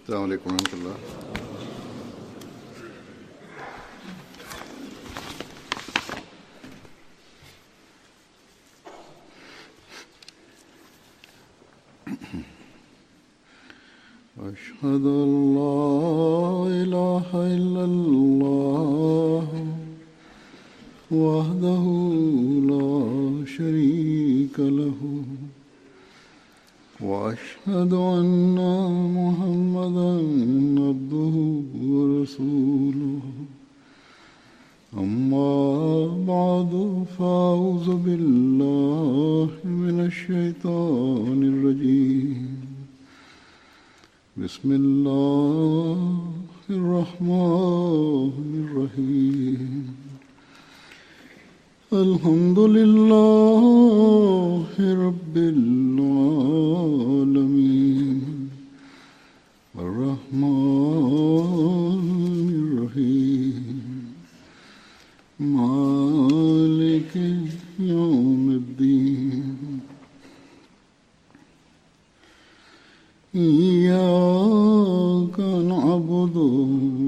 السلام عليكم ورحمة الله. أشهد أن لا إله إلا الله وحده لا شريك له وأشهد أن محمدا عبده ورسوله أما بعد فأعوذ بالله من الشيطان الرجيم بسم الله الرحمن الرحيم الحمد لله رب العالمين الرحمن الرحيم مالك يوم الدين إياك نعبد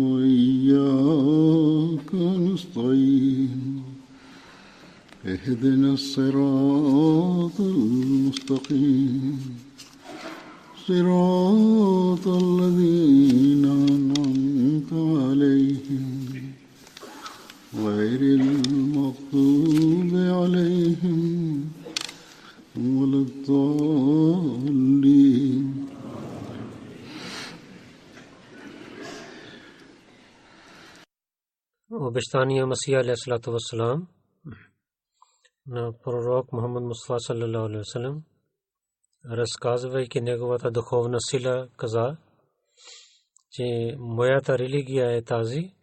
وإياك نستعين اهدنا الصراط المستقيم صراط الذين أنعمت عليهم غير المغضوب عليهم ولا الضالين. Обещания Масия алейхиссалату вассалам на пророк Мухаммад Мустафа саллаллаху алейхи ва саллям, разказвайки неговата духовна сила, каза, че моята религия е тази,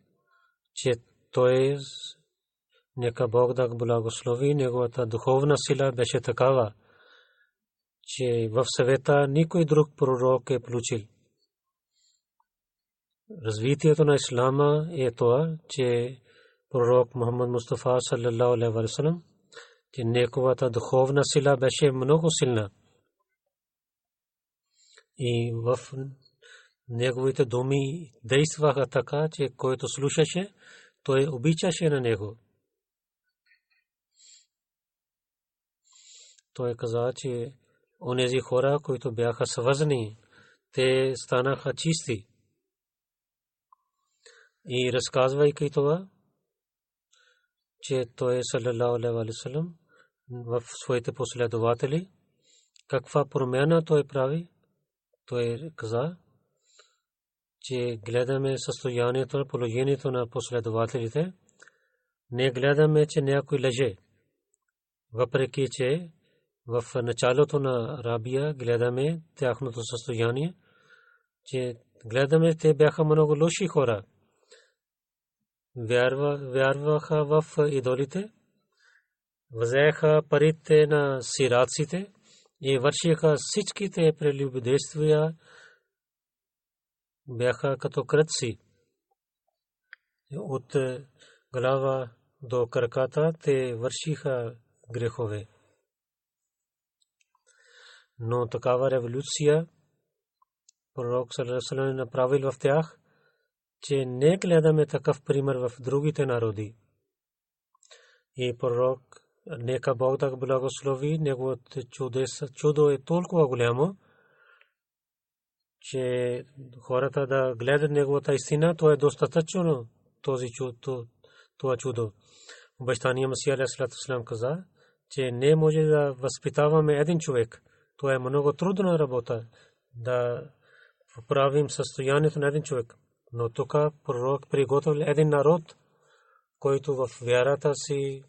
че той, нека Бог да благослови, неговата духовна сила беше такава, че в света никой друг пророк е получил. Развитието на ислама е това, че пророк Мухаммад Мустафа саллаллаху алейхи ва саллям, че неговата духовна сила беше много силна. И в неговите думи действаха така, че който слушаше, той обичаше на него. Той каза, че онези хора, които бяха свързани, те станаха чисти. И разказвайки това, че той саллаллаху алейхи ва саллям в своите последователи, каква промяна той прави, той каза, че гледаме състоянието, положението на последователите, не гледаме, че някой лъже. Въпреки че в началото на Рабия гледаме тяхното състояние, че гледаме, те бяха много лоши хора. Вярваха в идолите, взеха парите на сираците и вършиха всичките прелюбодействия, бяха като кръци. От глава до краката те вършиха грехове. Но такава революция пророк саллаллаху алейхи ва саллям е направил в тях, че не гледаме такъв пример в другите народи. И пророк, нека Бог да благослови, неговото чудо е толкова голямо, че хората да гледат неговата истина, то е достатъчно това чудо. Обещания Масия алейхиссалату вассалам каза, че не може да възпитаваме един човек. Това е много трудна работа, да поправим състоянието на един човек. Но тук пророк приготвил един народ, който в вярата си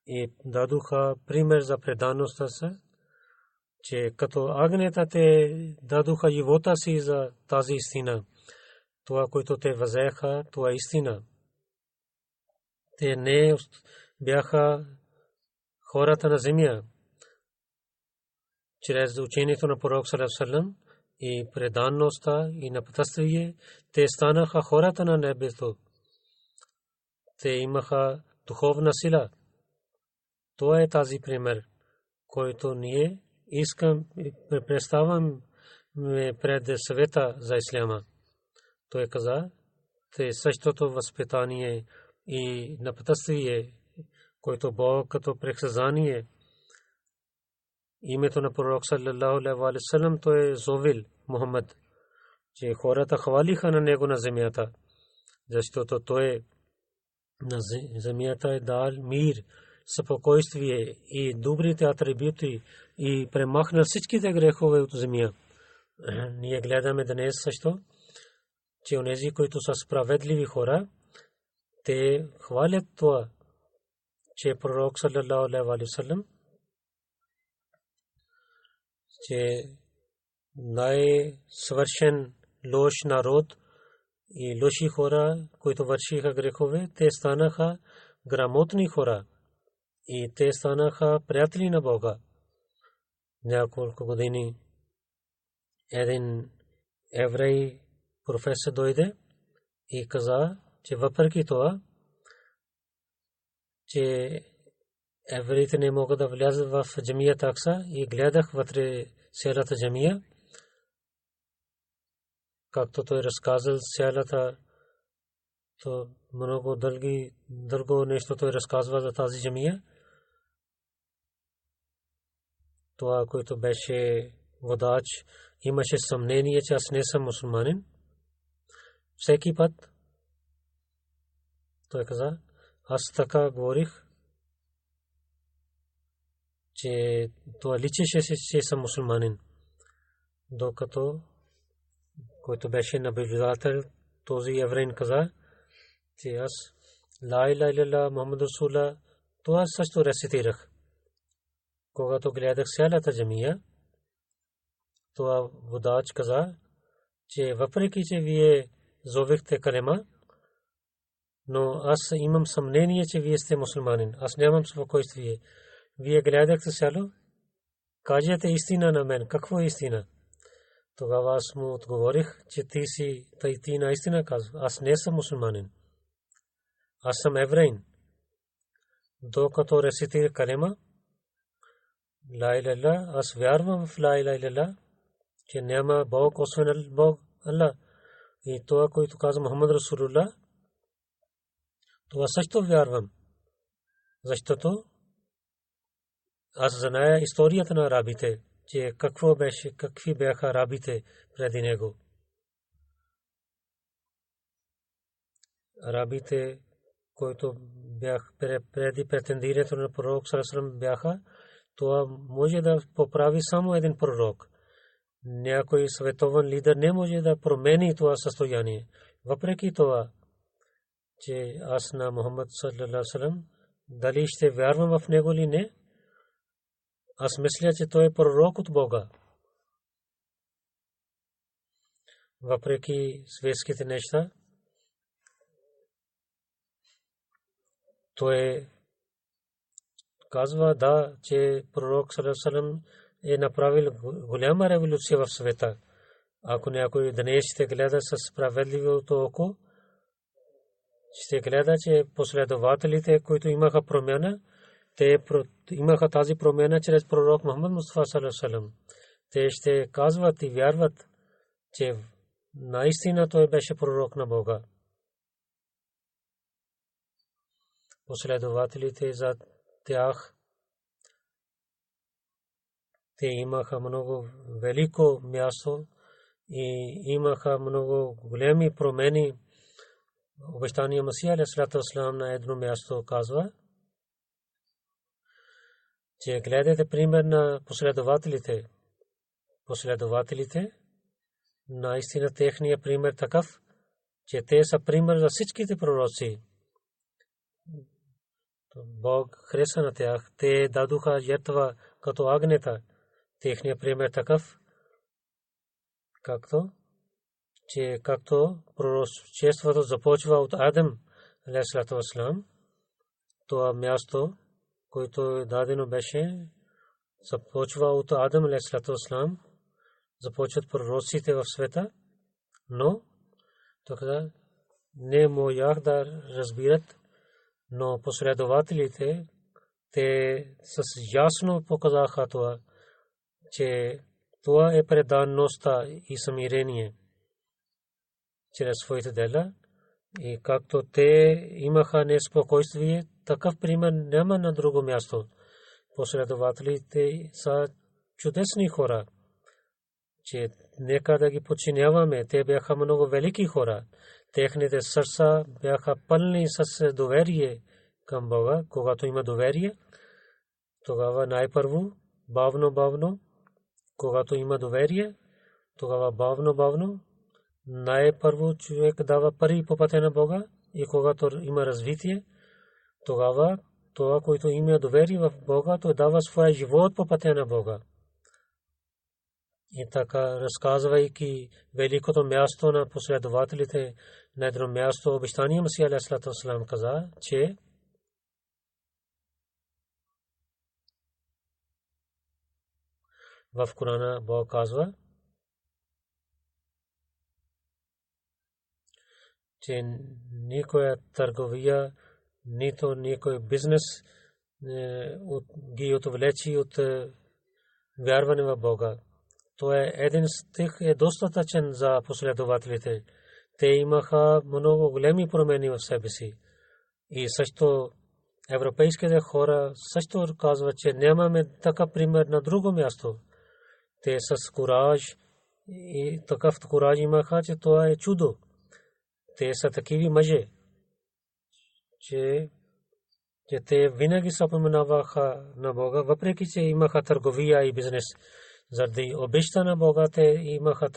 и дадоха пример за предаността си, че като агнета те дадоха живота си за тази истина. Това, което те взеха, това е истина. Те не бяха хората на земя. Чрез учението на пророк саллаллаху алейхи ва саллям и предаността и напътствие, те станаха хората на небето. Те имаха духовна сила. Това е тази пример, който ние искам представям пред съвета за исляма. Той каза, те същото възпитание и напътствие, който Бог като предсказание името на пророк саллаллаху алейхи ва саллям, той зовил Мухаммад, че хората хвалиха на него на земята, защото той на земята е дал мир, спокойствие и добрите атрибути и премахнал всичките грехове от земя. Ние гледаме днес също, че онези, които са справедливи хора, те хвалят това, че пророк саллаллаху алейхи ва саллям, че най-съвършен лош народ и лоши хора, които вършиха грехове, те станаха грамотни хора и те станаха приятели на Бога. Няколко години един еврей професор дойде и каза, че въпреки това, че евреите не могат да влязат в джамия такса, и гледах вътре цялата джамия, както той разказал цялата, то много дълго нещо той разказва за тази джамия. Това, което беше водач, имаше съмнение, че аз не съм мусулманин. Всеки път той каза, аз така говорих, че това личеше, че съм мусулманин. Докато който беше наблюдател, този евреин каза, че аз ла иляха илlallah Мухаммад Расулуллах, това също рецитирах. Когато гледах цялата джамия, това водач каза, че въпреки че вие зовехте калема, но аз имам съмнение, че вие сте мусулманин. Аз нямам спокойствие. Вие гледахте цяло, кажете истина на мен. Какво е истина? Тогава аз му отговорих, че ти наистина казва. Аз не съм мусулманин. Аз съм евреин. Докато рецитирах калема, ла иляха илlallah, аз вярвам в ла иляха илlallah, че няма Бог освен Бог Аллах. И това, което каза Мухаммад Расулуллах, това също вярвам. Защото аз зная историята на арабите, че какви бяха арабите преди него. Арабите, които бяха преди претендирането на пророк саллаллаху алейхи ва саллям, бяха, това може да поправи само един пророк. Някой световен лидер не може да промени това състояние. Въпреки това, че аз на Мухаммад саллаллаху алейхи ва саллям, дали ще вярвам в него или не, аз мисля, че той е пророк от Бога. Въпреки светските неща, той казва, да, че пророк саллаллаху алейхи ва саллям е направил голяма революция в света. Ако някой днес ще гледа със справедливото око, ще гледа, че последователите, които имаха промяна, те имаха тази промяна чрез пророк Мухаммад Мустафа саллаллаху алейхи ва саллям. Те ще казват и вярват, че наистина той беше пророк на Бога. Последователите за тях, те имаха много велико място и имаха много големи промени. Обещания Масия алейхи салам на едно място казва, че гледате пример на последователите, наистина техния пример такъв, че те са пример за всичките пророци. Бог хареса на тях, те дадоха жертва като агнета. Техния пример такъв, както пророчеството започва от Адам алейхи салам, това място, което дадено беше, започва от Адам алейхи салам, започват пророците в света, но тогава не можах да разбират, но последователите, те с ясно показаха това, че Това е преданността и смирение чрез своите дела. И както те имаха неспокойствие, такъв пример няма на друго място. Последователите са чудесни хора, че нека да ги подчиняваме. Те бяха много велики хора. Техните сърца бяха пълни с доверие към Бога. Когато има доверие, тогава най-първо, бавно, когато има доверие, тогава бавно, най-първо човек дава пари по пътя на Бога, и когато има развитие, тогава това, което има доверие в Бога, той дава своя живот по пътя на Бога. И така, разказвайки великото място на последователите, на едно място обещания Масия алейхиссалату вассалам каза, че в Корана Бог казва, че никоя търговия, нито никой бизнес ги отвлечи от вярване в Бога. То е един стих е достатъчен за последователите. Те имаха много големи промени в себе си. И също европейските хора също казват, че нямаме такъв пример на друго място. Те с кураж и такъв кураж имаха, че това е чудо. Те са такива мъже, че те винаги се споменаваха на Бога, въпреки че имаха търговия и бизнес. Заради обичта на Бога те имаха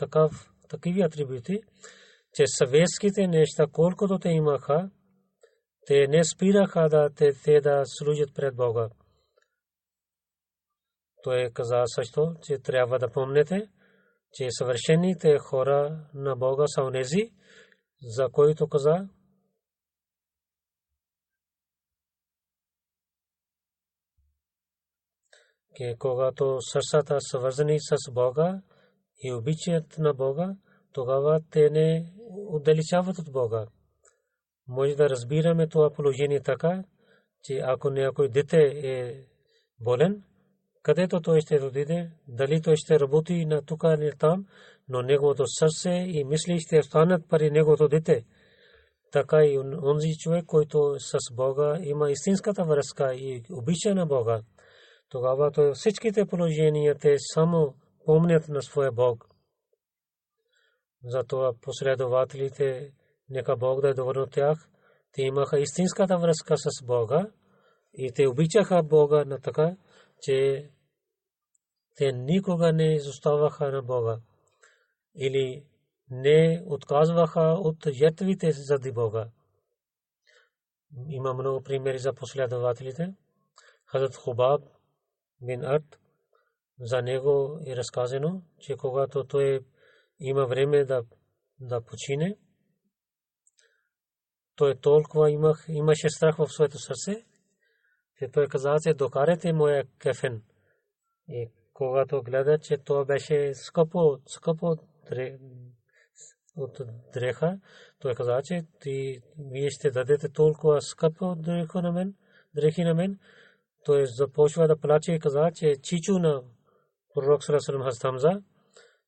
такива атрибути, че съветските неща, колкото те имаха, те не спираха да служат пред Бога. Той каза също, че трябва да помните, че съвършените хора на Бога са онези, за които каза, че когато сърцата са свързани с Бога и обичат на Бога, тогава те не отдалечават от Бога. Може да разбираме това положение така, че ако някой дете е болен, където той ще отиде, дали той ще работи на тук или там, но неговото сърце и мисли ще останат при неговото дете. Така и онзи човек, който с Бога има истинската връзка и обича на Бога, тогава той всичките положения те само помнят на своя Бог. Затова последователите, нека Бог да е доволен от тях, те имаха истинската връзка с Бога и те обичаха Бога на така, че те никога не изоставаха на Бога или не отказваха от жертвите заради Бога. Има много примери за последователите. Хазрат Хубаб бин Арт, за него е разказано, че когато той има време да почине, той толкова имаше страх в своето сърце, че той каза, че докарайте моя кефен. И когато гледа, че това беше скъпо от дреха, той каза, че вие ще дадете толкова скъпо дрехи на мен. Той започва да плаче и каза, че чичу на пророк саллаллаху алейхи ва саллям Хамза,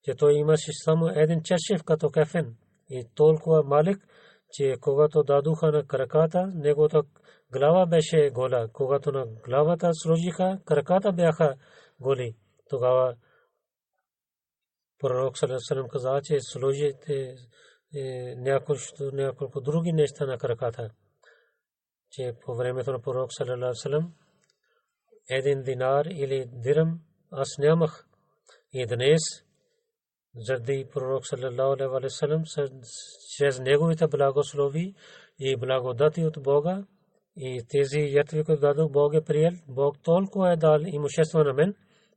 че той имаше само един чершев като кефен и толкова малък, че когато дадоха на краката, неговата глава беше гола. Когато на главата сложиха, краката бяха голи. Тогава пророк саллаллаху алейхи ва саллям каза, че сложите няколко други неща на краката. Че по времето на пророк саллаллаху алейхи ва саллям един динар или дирхам аз нямах. И днес заради пророк саллаллаху алейхи ва саллям чрез неговите благослови и благодати от Бога и тези жертви, които дадох, Бог е приел. Бог толкова е дал имущество на мен,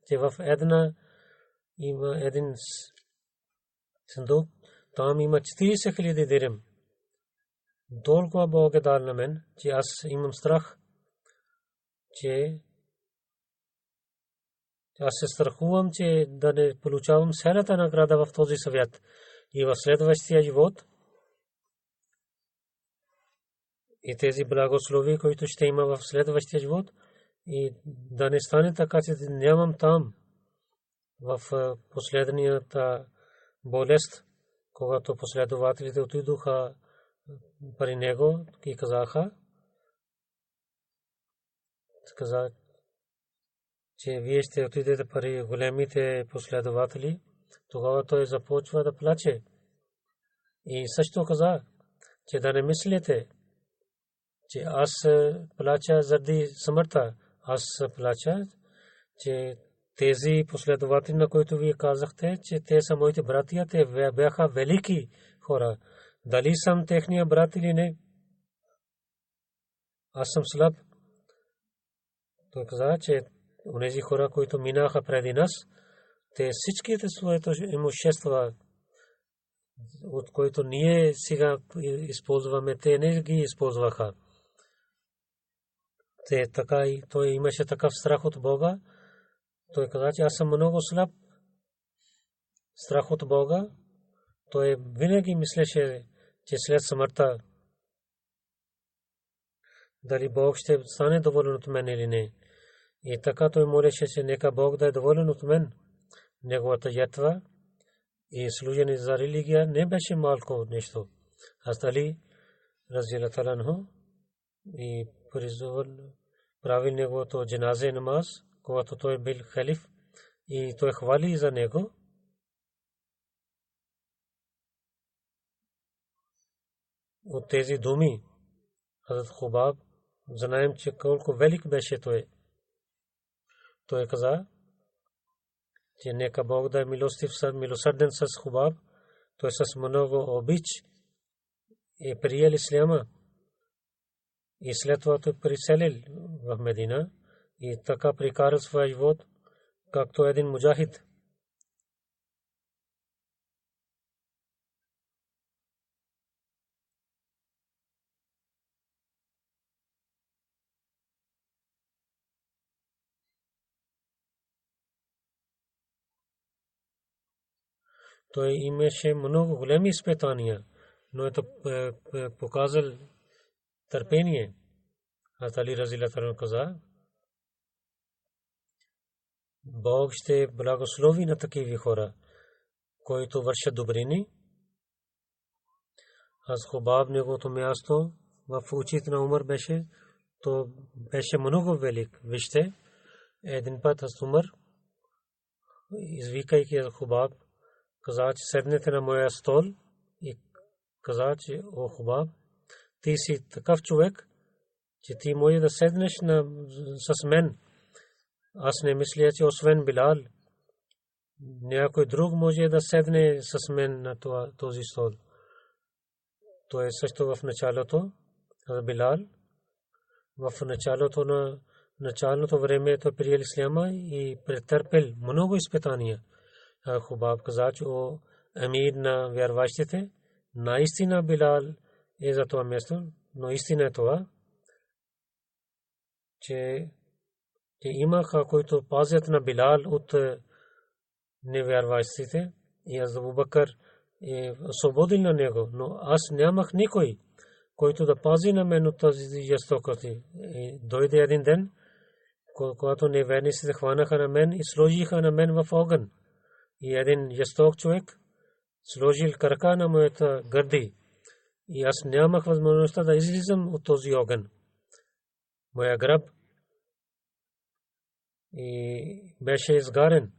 че в има един сундук, там има 40,000 дирхам. Толкова Бог е дал на мен, че аз имам страх, че аз се страхувам, че да не получавам цялата награда в този свят и в следващия живот. И тези благослови, които ще има в следващия живот, и да не стане така, че нямам там. в последната болест, когато последователите отидоха при него и казаха, че вие ще отидете при големите последователи, тогава той започва да плаче. И също каза, че да не мислите, че аз плача заради смъртта. Аз плача, че тези последователи, на които вие казахте, че те са моите братия, те бяха велики хора. Дали съм техния брат или не? Аз съм слаб. Той каза, че онези хора, които минаха преди нас, те всичките своето имущества, от които ние сега използваме, те не ги използваха. Те така и той имаше такъв страх от Бога. Той каза, че аз съм много слаб. Страх от Бога. Той винаги мислеше, че след смъртта дали Бог ще стане доволен от мен или не. И така той молеше, че нека Бог да е доволен от мен. Неговата ятва и служене за религия не беше малко нещо. Аз дали разделата анху и правил неговото джаназе намаз, когато той бил халиф, и той хвали за него. От тези думи Хазрат Хубаб знаем, че колко велик беше той. Той каза, че нека Бог да е милосърден с Хубаб. Той с много обич е приел исляма. И след това той приселил в Медина и така прикарал своя живот, както един муджахид. Той имаше много големи изпитания, но ето показал търпение. Хазрат Али разияллаху анху каза, Бог ще благослови на такива хора, които вършат добрини. Аз Хубаб неговото място в очите на Умар беше, то беше много велик. Вижте, един път аз Умар, извикайки Хубаб, каза, че седнете на моя стол и каза, че о Хубаб, ти си такъв човек, че ти може да седнеш с мен. Аз не мисля, че освен Билал, някой друг може да седне с мен на този стол. Той също в началото, Билал, в началното време той приел исляма и претърпел много изпитания. Хубаб каза, че о амир на вярващите, наистина Билал е за това място, но истина е това, че имаха, които пазят на Билал от невярващите, и аз Абу Бакър е освободил на него, но аз нямах никой, който да пази на мен от тази жестокости. Дойде един ден, когато неверниците хванаха на мен и сложиха на мен в огън. И един жесток човек сложил крака на моята гърди. И аз нямах възможността да излизам от този огън. Моя гръб и беше изгарен.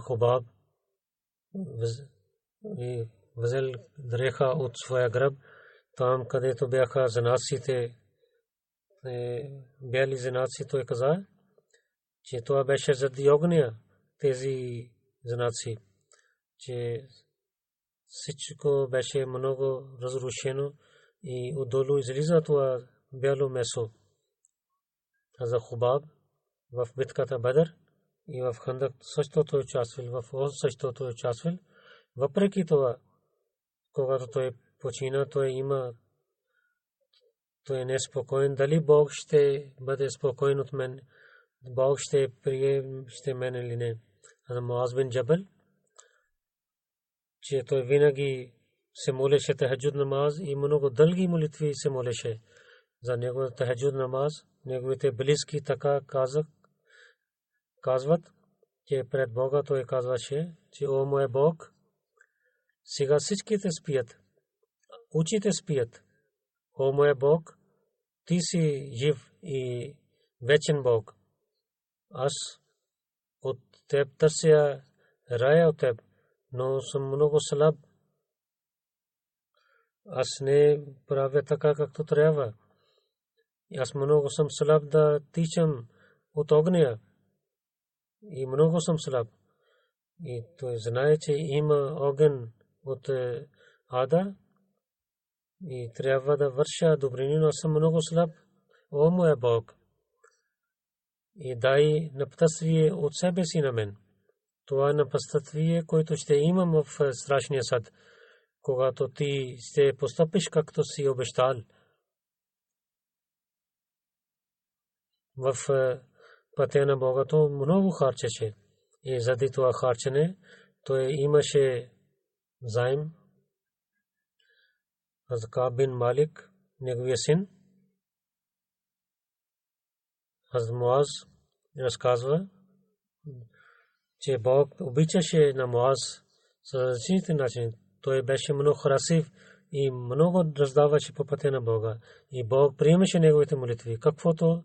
Хубаб взел дреха от своя гръб, там където бяха занаците, бяли занаци, той каза, че това беше заради огня, тези занаци, че всичко беше много разрушено и отдолу излиза това бяло месо. За Хубаб в битката Бадър и в Хандак също той участвал, в Охд също той участвал. Въпреки това, когато той почина, той е неспокоен. Дали Бог ще бъде спокоен от мен, Бог ще приеме мен или не. За Муаз бин Джабал, че той винаги се молеше тахаджуд намаз и много дълги молитви се молеше за неговата тахаджуд намаз. Неговите близки така казах, казват, че пред Бога той казваше, че о мой Бог, сега всичките спият, очите спият. О мой Бог, ти си жив и вечен Бог. Аз от теб търся рая от теб, но съм много слаб. Аз не правя така, както трябва. Аз много съм слаб да тичам от огня. И много съм слаб. И той знае, че има огън от ада и трябва да върша добрини, но съм много слаб. О, моя Бог! И дай напътствие от себе си на мен. Това напътствие, което ще имам в страшния съд, когато ти ще постъпиш както си обещал. В пътя на Бога то много харчеше. И заради това харчене той имаше заем. Азка бин Малик, неговия син, Хазрат Муаз разказва, че Бог обичаше на Муаз с различните начини. Той беше много красив и много раздаваше по пътя на Бога. И Бог приемаше неговите молитви. Каквото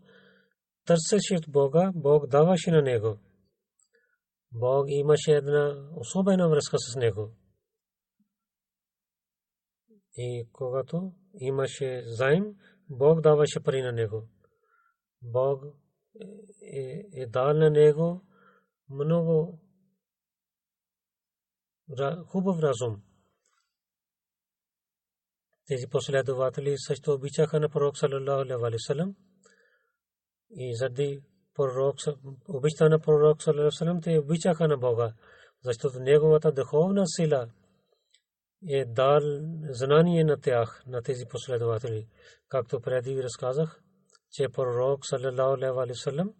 търсеше от Бога, Бог даваше на него. Бог имаше една особена връзка с него. И когато имаше заем, Бог даваше пари на него. Бог е дал на него много хубав разум. Тези последователи също обичаха на пророк саллаллаху алейхи ва саллям. И заради обичта на пророк саллаллаху алейхи ва саллям, те обичаха на Бога, защото неговата духовна сила е дал знание на тях, на тези последователи. Както преди разказах, че пророк саллаллаху алейхи ва саллям,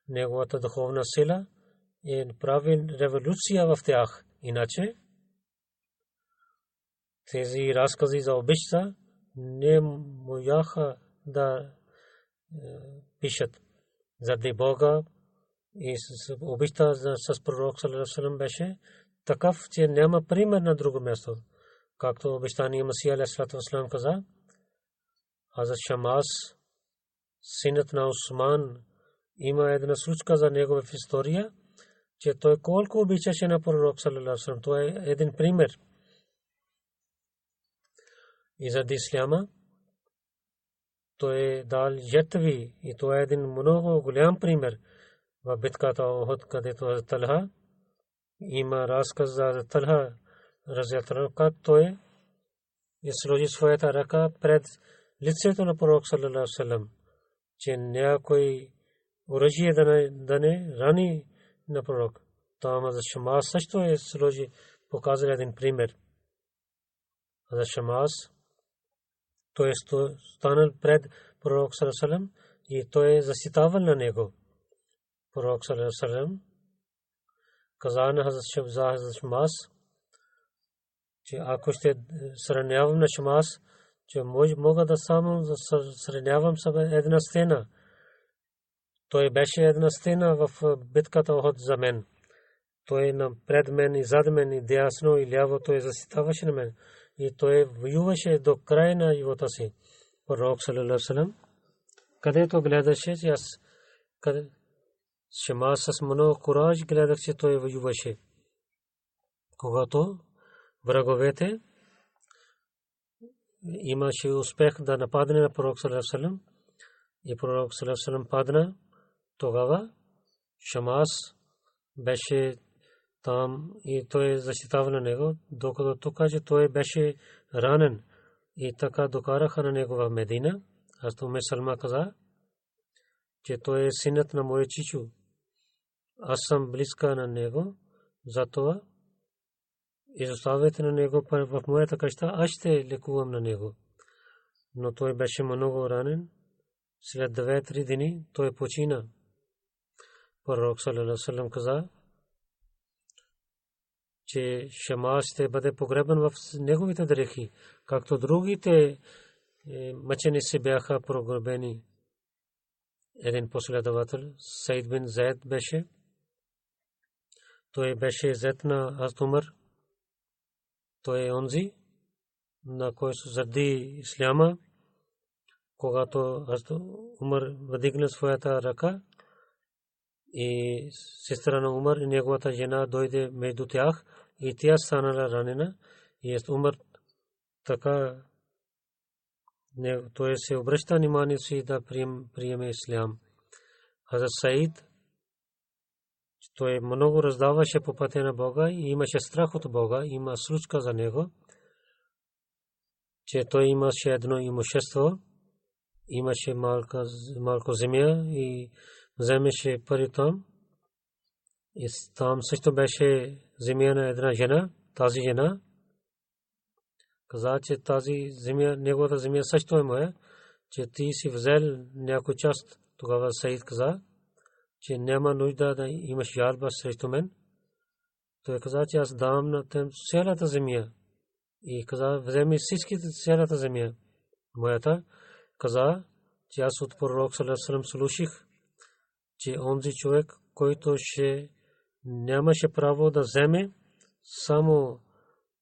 неговата духовна сила е прави революция в тях. Иначе тези разкази за обичта не можаха да пишат. Заради Бога и обичта с пророк саллаллаху алейхи ва саллям беше такъв, че няма пример на друго място. Както обещания Масия алейхи ва саллям каза, Хазрат Шамас, синът на Усман, има една случка за негова история, че той колко обичаше на пророк саллаллаху алейхи ва саллям. Това е един пример. И заради исляма той е дал жертви и това е един много голям пример. В битката Охот, където Талха има разказ за Талха разятел, как той сложи своята ръка пред лицето на пророк саллаллаху алейхи ва саллям, че някой оръжие да не рани на пророк. Там за Шамас също е сложи, показал един пример. За Шамас той е станал пред пророк саллаллаху алейхи ва саллям и той е защитавал на него. Пророк саллаллаху алейхи ва саллям каза на Хазрат Шамас, че ако ще сравнявам на Шамас, че мога да само сравнявам с една стена. Той беше една стена в битката Охот за мен. Той пред мен и зад мен и дясно и ляво той защитаваше на мен. И той воюваше до края на живота си. Пророк саллаллаху алейхи ва саллям, където гледаше, че аз Шамас с много кураж гледах, че той воюваше. Когато враговете имаше успех да нападне на пророк саллаллаху алейхи ва саллям и пророк саллаллаху алейхи ва саллям падна, тогава Шамас беше там и той защитава на него, докато тук, че той беше ранен и така докараха на него в Медина. Аз Уме Салма каза, че той е синът на моя чичо. Аз съм близка на него, затова изоставете на него в моята къща, аз ще лекувам на него. Но той беше много ранен. След 2-3 дни той почина. Пророк саллаллаху алейхи ва саллям каза, че Шамас ще бъде погребан в неговите дрехи, както другите мъченици бяха погребени. един последовател, Саид бин Зайд беше. Той беше зет на Хазрат Умар. Той е онзи, на който заради исляма, когато Хазрат Умар вдигна своята ръка и сестра на Умар и неговата жена дойде между тях и тя станала ранена. И Умар така той се обръща внимание си да приеме ислям. Хазрат Саид той много раздаваше по пътя на Бога и имаше страх от Бога, има случка за него, че той имаше едно имущество, имаше малко земя и вземеше пари там. И там също беше земя на една жена. Тази жена каза, че тази земя, неговата земя също е моя, че ти си взел някой част. Тогава Саид каза, че няма нужда да имаш жалба срещу мен. Той каза, че аз давам на теб цялата земя. И каза, вземи всичките цялата земя. Моята каза, че аз от пророк саллаллаху алейхи ва саллям слушах, че онзи човек, който нямаше право да вземе само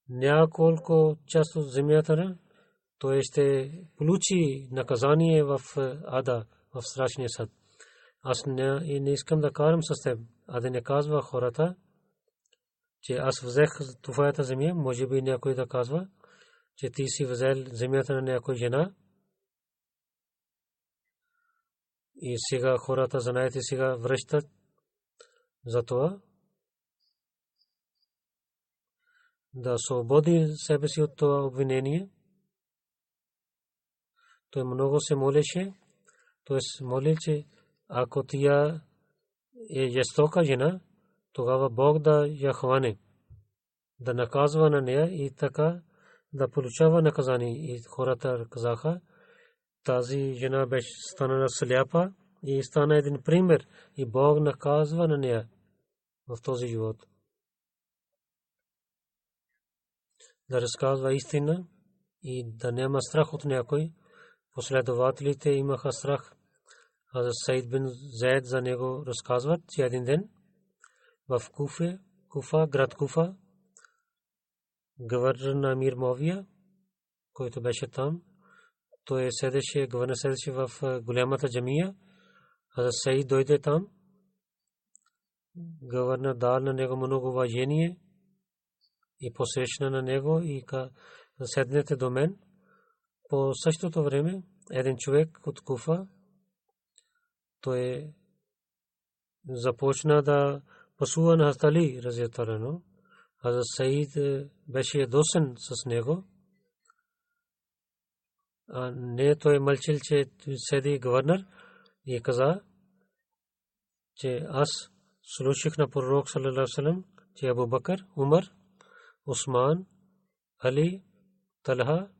няколко част от земята, той ще получи наказание в ада, в страшния съд. Аз не искам да карам с теб, а да не казва хората, че аз взех твоята земя. Може би някой да казва, че ти си взел земята на някоя жена. И сега хората, знаете, сега връщат за това да освободи себе си от това обвинение. Той много се молеше. Той се молил, че ако тя е жестока жена, тогава Бог да я хване, да наказва на нея и така да получава наказание. И хората казаха, тази жена беше станала сляпа и стана един пример и Бог наказва на нея в този живот. Да разказва истина и да няма страх от някой. Последователите имаха страх. Хазрат Саид бин Зайд за него разказват, че един ден в Куфа, град Куфа, гвърнер на Амир Муавия, който беше там, той седеше в голямата джамия. Хазрат Саид дойде там. Гвърнер дал на него много уважение и посрещна на него и седнете до мен. По същото време един човек от Куфа, той започна да пасува на Хазрат Али разияллаху анху. Хазрат Саид беше ядосен с него. Не, той мълчал, че седи гвърнер и каза, че аз слушах на пророк саллаллаху алейхи ва саллям, че Абу Бакър, Умар, Усман, Али, Талха,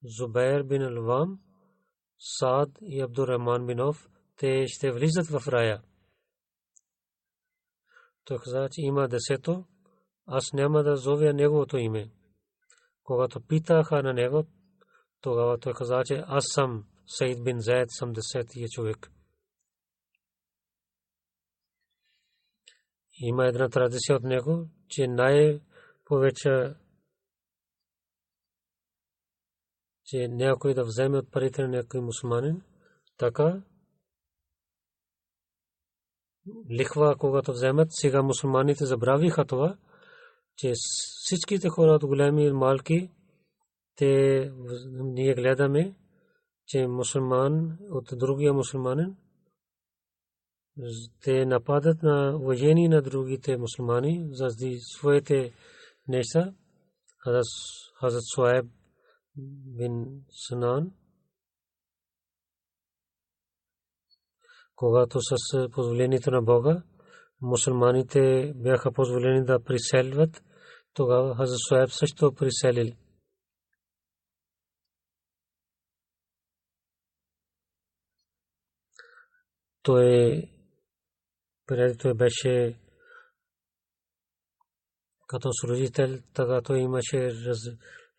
Зубайр бин Алвам, Саад и Абдуррахман бин Ауф, те ще влизат в рая. Той каза, че има 10, аз няма да зовя неговото име. Когато питаха на него, тогава той каза, че аз съм Саид бин Зайд, съм 10-тия човек. Има една традиция от него, че най-повече, че някой да вземе от парите на някой мусулманин, така лихва, когато вземат. Сега мусулманите забравиха това, че всичките хора от големи и малки, ние гледаме, че мусулман от другия мусулманин, те нападат на уважение на другите мусулмани заради своите неща. Хазрат Суайб бин Синан, когато с позволението на Бога мусулманите бяха позволени да приселват, тогава Хазрат Суайб също приселил. Той преди той беше като служител, така той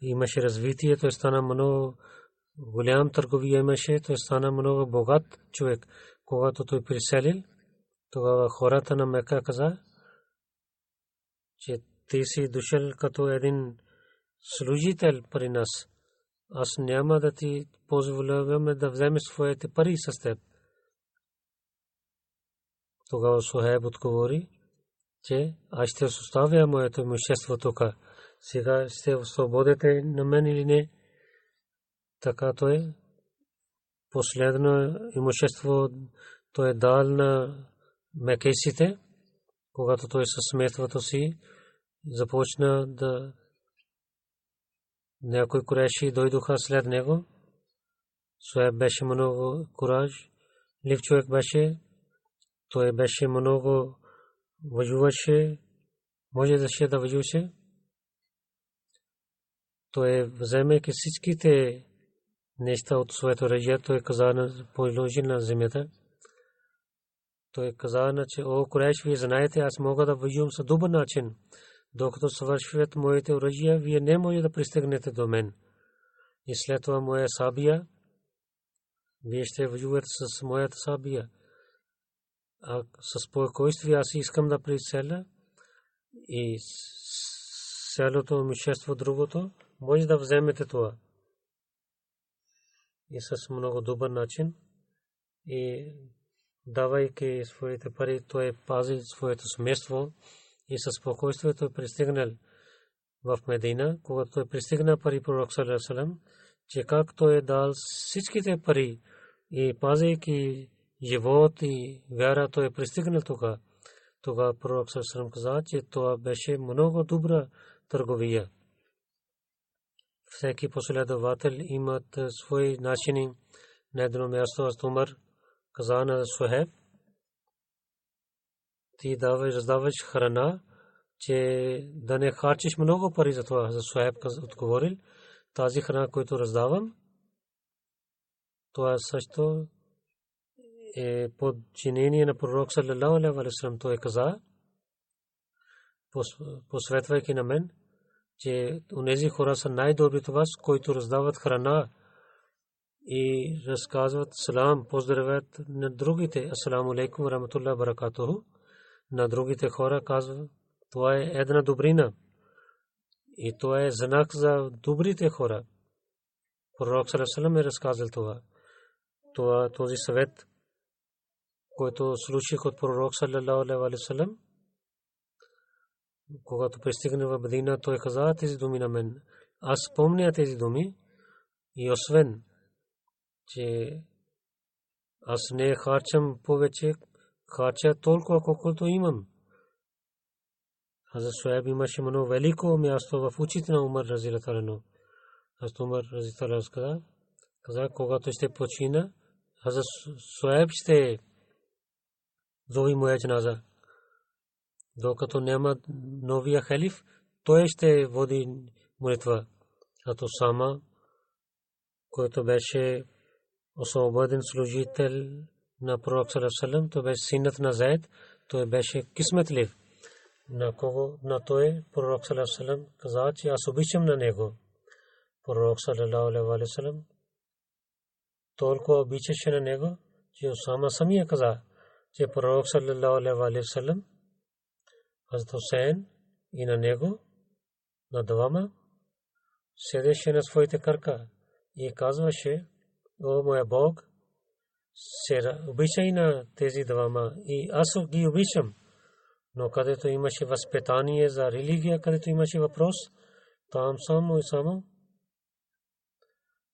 имаше развитие, той стана много голям търговия имаше, той стана много богат човек. когато той приселил, тогава хората на Мека каза, че ти си дошъл като един служител при нас. Аз няма да ти позволяваме да вземеш своите пари с теб. Тогава Сухайб отговори, че аз ще оставя моето имущество тук. Сега ще освободите на мен или не? Така той последно имущество той е дал на мекесите, когато той със сметвато си започна да някои куреши дойдоха след него. Сухайб беше много кураж, лив човек беше, той беше много воюваше, може да воюваше. Той вземайки всичките неща от своето оръжие, той каза положи на земята. Той каза, че о Курайш, вие знаете, аз мога да воювам с добър начин. Докато свършват моите оръжия, вие не може да пристигнете до мен. И след това моя сабия, вие ще воювате с моята сабия. А със спокойствие аз искам да приселя и селото имущество другото, може да вземете това. И с много добър начин и давайки своите пари, той пази своето семейство и със спокойствие той пристигнал в Медина. Когато той пристигна при пророк саллаллаху алейхи ва саллям, че как той е дал всичките пари и пазейки живот и вяра, той е пристигнал тук. Тогава пророк саллаллаху алейхи ва саллям каза, че това беше много добра търговия. Всеки последовател имат свои начини. На едно място Умар каза на Сухайб, ти раздаваш храна, че да не харчиш много пари за това. За Сухайб отговорил, тази храна, която раздавам, това също е подчинение на пророк саллаллаху алейхи ва саллям. Той каза, посветвайки на мен, че онези хора са най-добрите вас, които раздават храна и разказват салам, поздравят на другите. Асаламу алейкум ва рахматуллахи ва баракатуху. На другите хора казва, това е една добрина. И това е знак за добрите хора. Пророк саллаллаху алейхи ва саллям е разказал това. Този съвет, който слушах от пророк саллаллаху алейхи ва саллям, когато пристигна в Медина, той каза тези думи на мен. Аз спомня тези думи и освен, че аз не харчам повече, харча толкова колкото имам. Хазрат Шуайб имаше много велико място в очите на Умар разияллаху анху. Хазрат Умар разияллаху анху каза, когато ще почина, Хазрат Шуайб ще зови моя джаназа. Докато няма новия халиф, той ще води молитва. Хазрат Усама, който беше освободен служител на пророк саллаллаху алейхи ва саллям, той беше синът на Зайд, той беше кисметлив. На той пророк саллаллаху алейхи ва саллям каза, че аз обичам на него. Пророк саллаллаху алейхи ва саллям толкова обичаше на него, че Усама самия каза, че пророк саллаллаху алейхи ва саллям Хазрат Хусейн и на него, на двама, седеше на своите крака и казваше, о моя Бог, обичай на тези двама и аз ги обичам. Но където имаше възпитание за религия, където имаше въпрос, там само и само,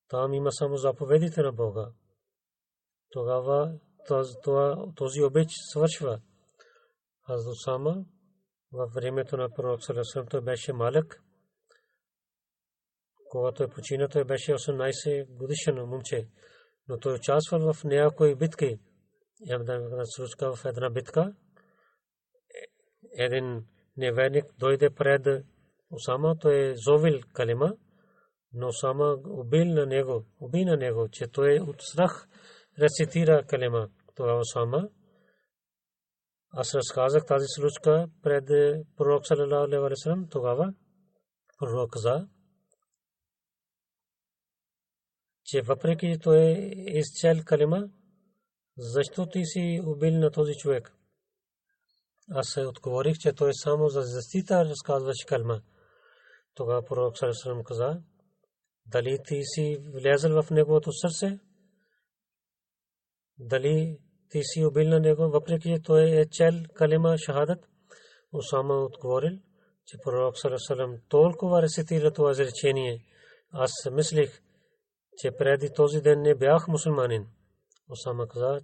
там има само заповедите на Бога. Тогава този обич свършва. Хазрат Усама във времето на пророк саллаллаху алейхи ва саллям той беше малък. Когато той почина, той беше 18 годишно момче. Но той участвал в някои битки. В една битка един неверник дойде пред Усама, той зовил калима, но Усама уби на него, че той от страх рецитира калима. Това Усама, аз разказах тази случка пред пророк саллаллаху алейхи ва саллям. Тогава пророк каза, че въпреки той изчел калима, защо ти си убил на този човек? Аз отговорих, че той само за защита разказваше калма. Тогава пророк саллаллаху алейхи ва саллям каза: дали ти си влязъл в неговото сърце? Дали ти си убил на него, въпреки че той е чел калима шахадат? Усама отговорил, че пророк саллаллаху алейхи ва саллям толкова рецитира това изречение. Аз мислих, че преди този ден не бях мусулманин. Усама каза: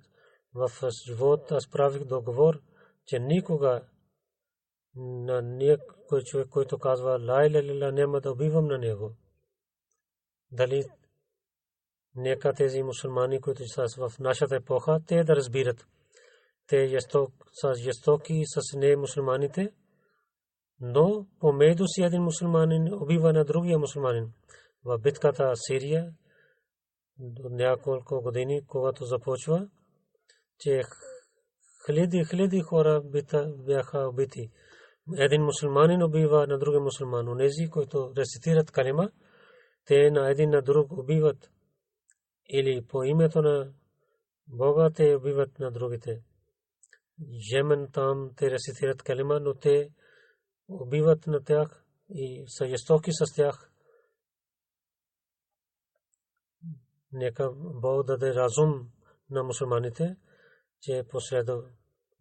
в живот аз правих договор, че никога на някой човек, който казва ла иляха илlallah, няма да убивам на него. Дали нека тези мусулмани, които са в нашата епоха, те да разбират. Те са жестоки с не мусулманите, но помежду си един мусулманин убива на другия мусулманин. В битката Сирия до няколко години, когато започва, че хиляди хора бяха убити. Един мусулманин убива на другия мусулман. Онези, които рецитират калима, те на един на друг убиват. Или по името на Бога те убиват на другите. Йемен там те рецитират калима, но те убиват на тях и са жестоки с тях. Нека Бог даде разум на мусулманите, че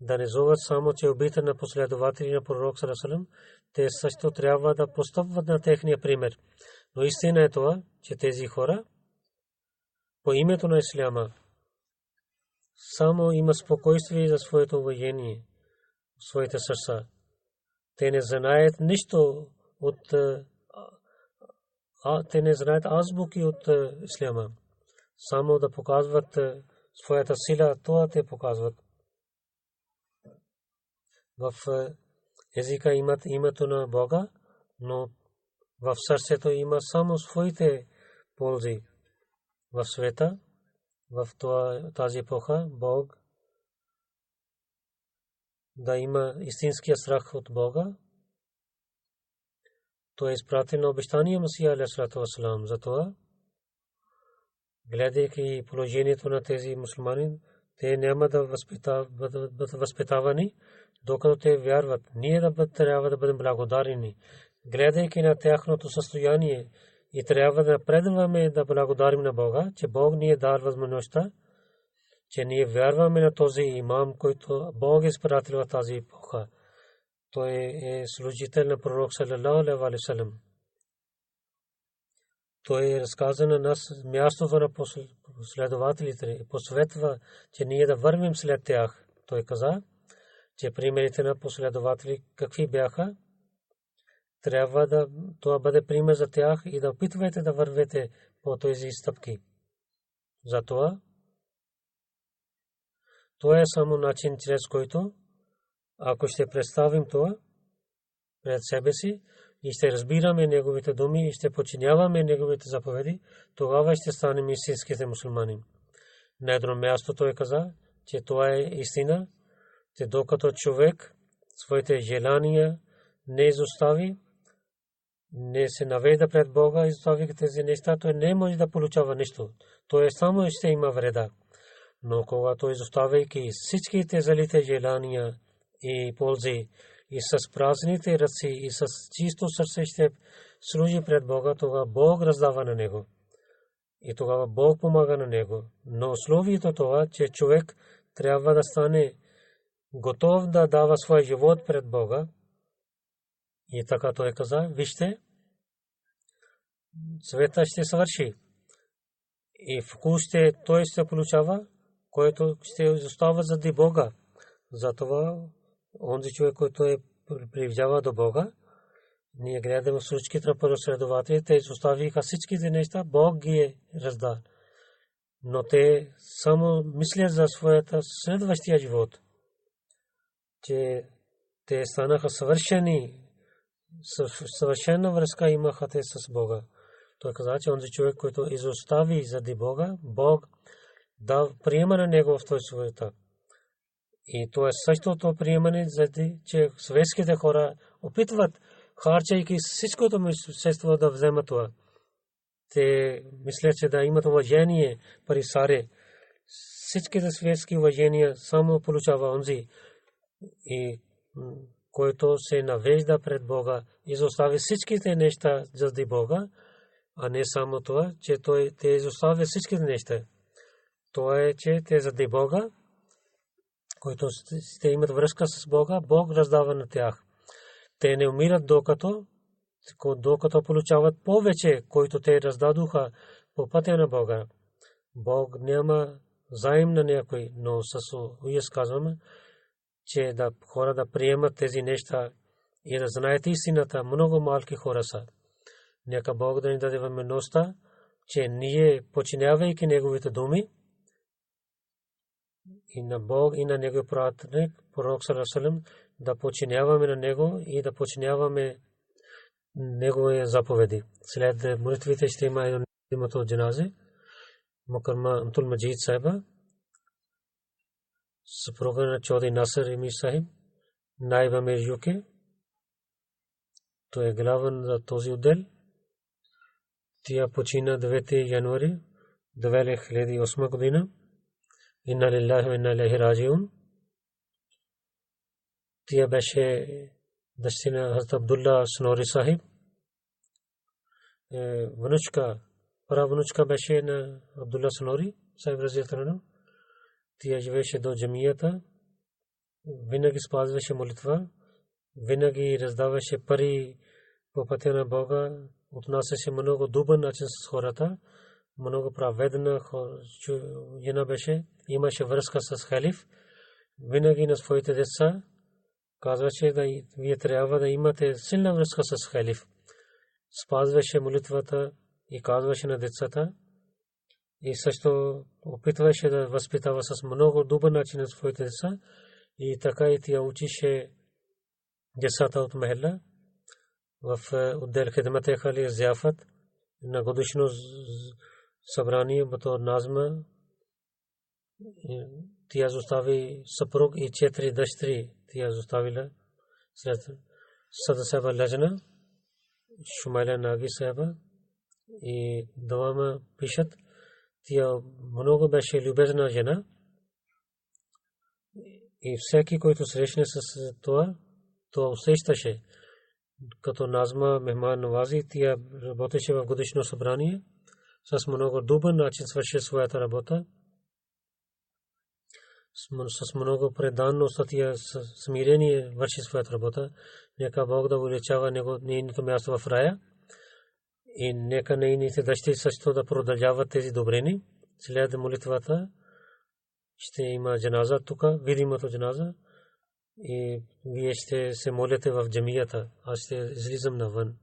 да не зоват само, че убита на последователи на пророк саллаллаху алейхи ва саллям, те също трябва да постъпват на техния пример. Но истина е това, че тези хора по името на исляма само има спокойствие за своето воение, своите сърца. Те не знаят нищо те не знаят азбуки от исляма. Само да показват своята сила, това те показват. В езика имат името на Бога, но в сърцето има само своите ползи. В света, в тази епоха, Бог да има истинския страх от Бога. Той е изпратил на обещания Масия алейхи ва салам. Затова, гледайки положението на тези мусулмани, те няма да бъдат възпитавани, докато те вярват. Ние трябва да бъдем благодарни, гледайки на тяхното състояние, и трябва да напредваме да благодарим на Бога, че Бог ни е дал възможността, че ние вярваме на този имам, който Бог е изпратил в тази епоха. Той е служител на пророк саллаллаху алейхи ва саллям. Той е разказан на нас мястото на последователите и посъветва, че ние да вървим след тях. Той каза, че примерите на последователи какви бяха, трябва да това бъде пример за тях и да опитвате да вървете по тези стъпки. Затова това е само начин, чрез който, ако ще представим това пред себе си и ще разбираме неговите думи и ще подчиняваме неговите заповеди, тогава ще станем истинските мусулмани. На едно място той каза, че това е истина, че докато човек своите желания не изостави, не се наведа пред Бога, изостави тези неща, той не може да получава нищо. Той само ще има вреда. Но когато изоставяйки всичките залите желания и ползи и с празните ръци и с чисто сърце ще служи пред Бога, тогава Бог раздава на него. И тогава Бог помага на него. Но условието това, че човек трябва да стане готов да дава своя живот пред Бога. И така той каза, вижте, света ще свърши. И вкус той ще получава, който ще изостава заради Бога. Затова онзи човек, който е приближава до Бога, ние гледаме в случките на последователите, те изоставиха всичките неща, Бог ги е раздал. Но те само мислят за своята следващия живот, че те станаха съвършена връзка имаха те с Бога. Той каза, че онзи човек, който изостави заради Бога, Бог да приема на него в този света. И това е същото приемане, заради че светските хора опитват, харчайки всичкото имущество да вземат това. Те мислят, че да имат уважение пари саре. всичките светски уважения само получава онзи, и който се навежда пред Бога и изостави всичките неща заради Бога, а не само това, че той те изоставя всичките неща. Това е, че те заради Бога, които те имат връзка с Бога, Бог раздава на тях. Те не умират докато получават повече, които те раздадоха по пътя на Бога. Бог няма заем на някой, но с уяс казваме, че да хора да приемат тези неща и да знаят истината. Много малки хора са. Нека Бог да ни даде възможността, че ние, подчинявайки Неговите думи, и на Бог и на Неговия пратеник, пророк саллаллаху алейхи ва саллям, да подчиняваме на Него и да подчиняваме Неговите заповеди. След молитвите ще има едно името джаназе. Мукаррама Абдул Маджид Сайба, съпруга на Чоди Насър Емир Сахиб, Найб Амир Юке. Той е главен за този отдел. Тя почина 9 януари 2008 година. Инна лиллахи ва инна илайхи раджиун. Тя беше дъщеря на Хазрат Абдулла Снори Сахиб. Правнучка беше на Абдулла Снори Сахиб разияллаху анху. Тя живееше до джамията, винаги спазваше молитва, винаги раздаваше пари по пътя на Бога, отнасяше много добър начин с хората, много праведна жена беше, имаше връзка с халиф, винаги на своите деца казваше да вие трябва да имате силна връзка с халиф. Спазваше молитвата и казваше на децата, и също опитваше да възпитава с много добър начин на своите деца, и така и тя учише децата от мехелла в отдел Хидмат-е Хали Зияфат на годишно събрание бато назма. Тя изостави съпруг и 4 дъщери. Тя изоставила след Сада Саба Лажна, Шумайла Наги Саба и двама пишат. Тя много беше любезна жена и всеки, който срещне с това усещаше. Като назма мехман навази, тя работеше в годишно събрание, с много добър начин свърши своята работа. С много преданност тя смирение върши своята работа. Нека Бог да увеличава нейното място в рая. И нека нейните дъщери също да продължават тези добрини. След молитвата ще има джаназа тук, видимото джаназа, и вие ще се молите в джамията. Аз ще излизам навън.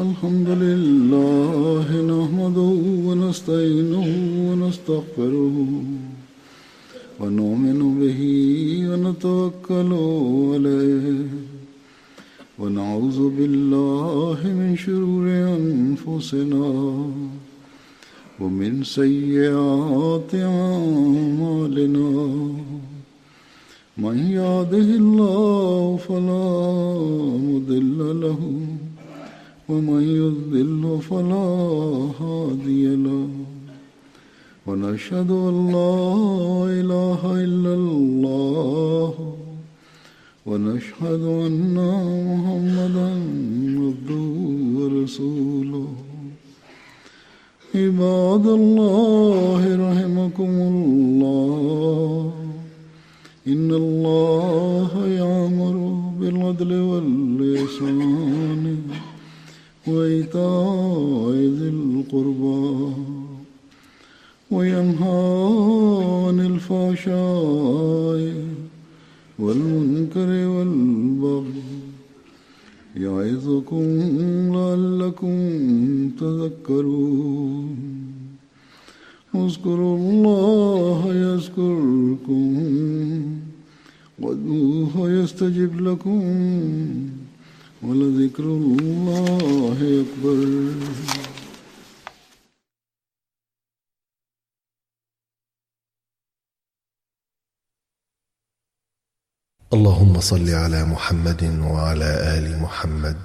الحمد لله نحمده ونستعينه ونستغفره ونؤمن به ونتوكل عليه ونعوذ بالله من شرور أنفسنا ومن سيئات أعمالنا من يهده الله فلا مضل له ومن يضلل فلا هادي له ونشهد أن لا إله إلا الله ونشهد أن محمدا عبده ورسوله عباد الله رحمكم الله إن الله يأمر بالعدل والإحسان وإيتاء ذي القربى وينهى عن الفحشاء والمنكر والبغي يعظكم لعلكم تذكرون اذكروا الله يذكركم وادعوه يستجب لكم ولذكر الله أكبر. اللهم صل على محمد وعلى آل محمد